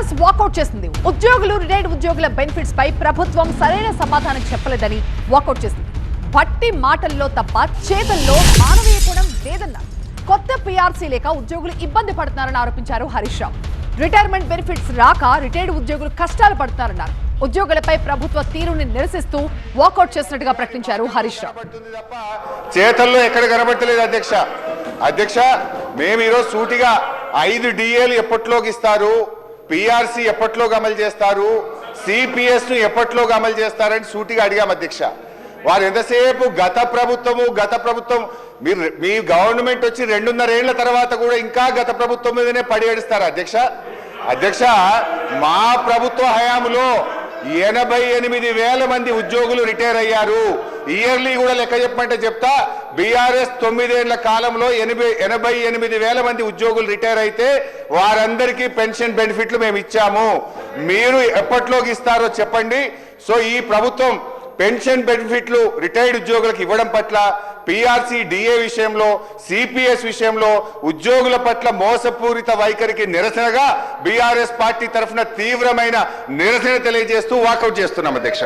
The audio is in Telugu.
బీఆర్ఎస్ వాకౌట్ చేసింది. ఉద్యోగులు రిటైర్డ్ ఉద్యోగుల బెనిఫిట్స్ పై ప్రభుత్వం సరైన సమాధానం చెప్పలేదని వాకౌట్ చేసింది. భట్టి మాటల్లో తప్ప చేతల్లో మానవీయ గుణం లేదన్నారు. కొత్త పీఆర్సీ లేక ఉద్యోగులు ఇబ్బంది పడుతున్నారని ఆరోపించారు హరీష్ రావు. రిటైర్మెంట్ బెనిఫిట్స్ రాక రిటైర్డ్ ఉద్యోగులు కష్టాలు పడుతున్నారన్నారు. ఉద్యోగులపై ప్రభుత్వ తీరుని నిరసిస్తూ వాకౌట్ చేసినట్టుగా ప్రకటించారు హరీష్ రావు. చేతల్లో ఎక్కడ కనబట్టలేదు అధ్యక్ష. మేము ఈరోజు సూటిగా 5 డిఏలు ఎప్పట్లోకి ఇస్తారు, పిఆర్సీ ఎప్పట్లోకి అమలు చేస్తారు, సిపిఎస్ ను ఎప్పట్లోకి అమలు చేస్తారని సూటిగా అడిగాం అధ్యక్ష. వారు ఎంతసేపు గత ప్రభుత్వం మీ గవర్నమెంట్ వచ్చి 2.5 ఏళ్ల తర్వాత కూడా ఇంకా గత ప్రభుత్వం మీదనే పడి ఏడుస్తారు అధ్యక్ష. మా ప్రభుత్వ హయాంలో 88,000 మంది ఉద్యోగులు రిటైర్ అయ్యారు. ఇయర్లీ కూడా లెక్క చెప్పమంటే చెప్తా. బీఆర్ఎస్ 9 ఏళ్ల కాలంలో 88,000 మంది ఉద్యోగులు రిటైర్ అయితే వారందరికీ పెన్షన్ బెనిఫిట్లు మేము ఇచ్చాము. మీరు ఎప్పట్లోకి ఇస్తారో చెప్పండి. సో ఈ ప్రభుత్వం పెన్షన్ బెనిఫిట్లు రిటైర్డ్ ఉద్యోగులకు ఇవ్వడం పట్ల, పిఆర్సీ డిఏ విషయంలో, సిపిఎస్ విషయంలో ఉద్యోగుల పట్ల మోసపూరిత వైఖరికి నిరసనగా బీఆర్ఎస్ పార్టీ తరఫున తీవ్రమైన నిరసన తెలియజేస్తూ వాకౌట్ చేస్తున్నాం అధ్యక్ష.